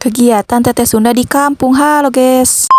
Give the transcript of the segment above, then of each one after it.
Kegiatan Teteh Sunda di kampung. Halo guys.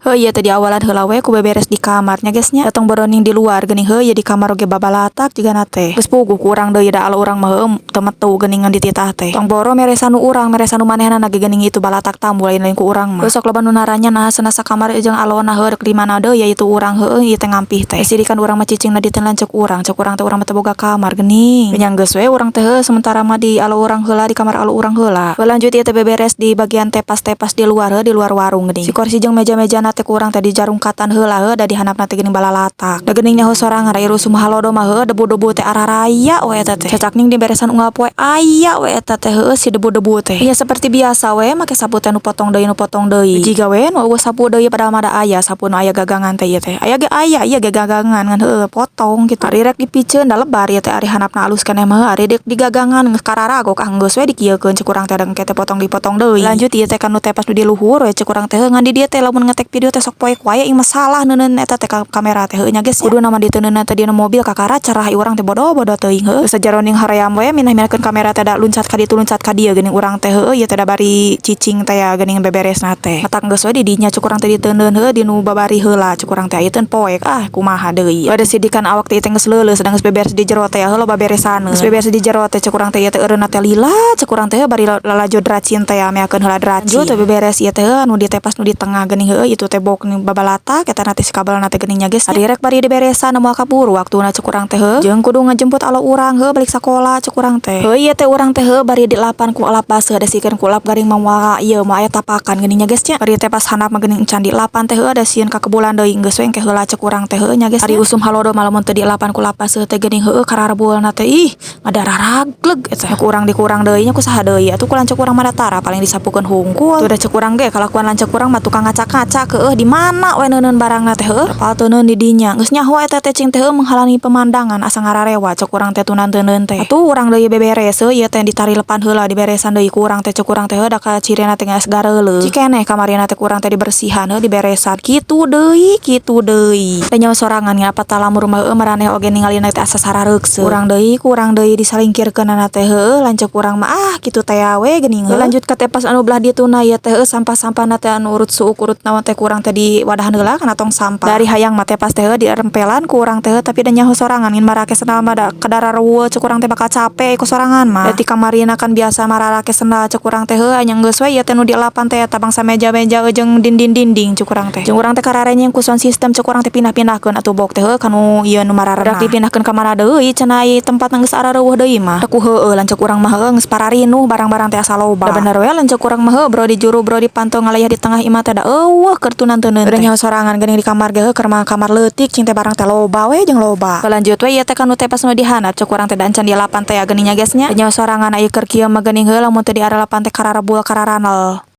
Iya tadi awalan heula we ku beberes di kamarnya guysnya. Datang boroning di luar geuning heuh di kamar oge babalatak juga nate. Geus puguh ku urang deui da ala urang mah heuh teu metu geuningan di titah teh. Tong boro meresanu urang meresanu manehna nage geuning itu balatak tamu lain-lain ku urang mah. Sok loba nu naranya nah senasa kamar jeung alona heuh rek di mana deui yaitu urang heuh ieu teh ngampih teh. Sidikan urang mah cicingna diteun lanceuk urang. Cek urang teh urang mah teu boga kamar geuning. Nya geus we urang teh heuh sementara mah di ala urang heula di kamar ala urang heula. Lanjut ieu teh beberes di bagian tepas-tepas di luar heuh di luar warung geuning. Si kursi jeung meja-mejana teh ku urang teh di jarungkatan heula heuh da di handapna teh geuning balalatak. Da geuning nyaho sorangan rai rusum halodo mah heuh debu-debu teh araraya we eta teh. Cacak ning diberesan unggal poe aya we eta teh heuh si debu-debu teh. Ya seperti biasa we make sapu teh nu potong deui. Jiga we nu eueuh sapu deui padahal mah da aya sapu nu aya gagangan teh ieu teh. Aya ge aya ieu ge gagangan ngan heuh potong gitu. Ari rek dipiceun da lebar ieu teh ari handapna alus keneh mah ari dek digagangan geus kararagok geus we dikieukeun cek urang teh da engke teh potong dipotong deui. Lanjut ieu teh kan nu tepas nu di luhur we cek urang teh ngan di dieu teh lamun ngetek video teh sok poek wae ing masalah neuneun eta teh kamera teh heuh nya geus kudu nama diteuneunna teh dina mobil kakara cerah ieu urang teh bodo-bodo teuing heuh sajaroning hoream we minah-minahkeun kamera teh da luncat ka ditu luncat ka dieu geuning urang teh heuh ieu teh da bari cicing teh ya geuning beberesna teh matak geus we di dinya cuk urang teh diteuneun heuh di nu babari heula cuk urang teh ieu teh poek kumaha deui ada sidikan awak teh teh geus leuleus sedang geus beberes di jero teh heuh loba beresaneun geus beberes di jero teh cuk urang teh ieu teh eureunna teh lila cuk urang teh bari lalajo dracin teh ya meakeun heula dracin teh beberes ieu teh nu di tepas nu di tengah geuning heuh itu teh bok ning babalatak eta na teh si kabelna teh geuning nya geus ari rek bari diberesan moal kaburu waktuna cuk urang teh heuh jeung kudu ngajemput alo urang heuh balik sakola cuk urang teh heuh ieu teh urang teh heuh bari di lapan ku alap baseuh da sieun ku alap garing mah ieu mah aya tapakan geuning nya geus nya bari teh pas handap mah geuning encan di lapan teh heuh da sieun ka kebulan deui geus we engke heula cuk urang teh heuh nya geus ari usum halodo malamun teu di lapan ku alap baseuh teh geuning heuh kararbulna teh ih madarah ragleg eta ku urang dikurang deui nya ku saha deui atuh ku lanceuk urang mah datara paling disapukeun hungkul tuh da cuk urang ge kalakuan lanceuk urang mah tukang ngacak-ngacak heuh di mana we neuneun barangna teh heuh palteuneun di dinya geus nyaho eta teh cing teh menghalangi pemandangan asa ngararewa cuk urang teh tunan teuneun teh atuh urang deui beberes ieu teh ditari lepan heula diberesan deui ku urang teh cuk urang teh da ka cirina teh geus gareuleung cikeneh kamarina teh urang teh dibersihan heuh diberesan kitu deui teh nyaho sorangan ngapa talamur mah heuh maraneh oge ningalina teh asa sarareukseun urang deui disalingkirkeunana teh heuh lanceuk urang mah kitu teh we geuning heuh lanjut ka tepas anu belah dituna ieu teh sampah-sampahna teh anu urut suuk urut naon teh kurang teh di wadahan heula kana tong sampah dari hayang mah teh pas teh dirempelan ku urang teh tapi da nyaho sorangan ngan marake sendal mah da kadarareueuh cuk urang teh bakal capek ku sorangan mah da ti kamarina kan biasa mararake sendal cuk urang teh heuh nya geus we ieu teh nu di lapan teh eta bangsa meja-meja jeung dinding-dinding cuk urang teh jeung urang teh kararenya ku sound system cuk urang teh pindah-pindahkeun atuh bok teh heuh kanu ieu nu mararena dipindahkeun ka mana deui cenah ai tempat geus arareueuh deui mah ku heueuh lanceuk urang mah heuh geus pararinuh barang-barang teh asa loba da bener we lanceuk urang mah heuh bro di juru bro dipantau ngalayah di tengah imah teh da eueuh keur tunanteun teh nyaho sorangan geuning di kamar ge heuh keur kamar leutik cing teh barang teh loba we jeung loba lanjut we ieu teh kanu teh pas nu dihandap cuk urang teh dancan di lapan teh geuning nya geus nya nyaho sorangan aya keur kieu mah geuning heuh lamun teh di arah lapan teh kararebul kararanel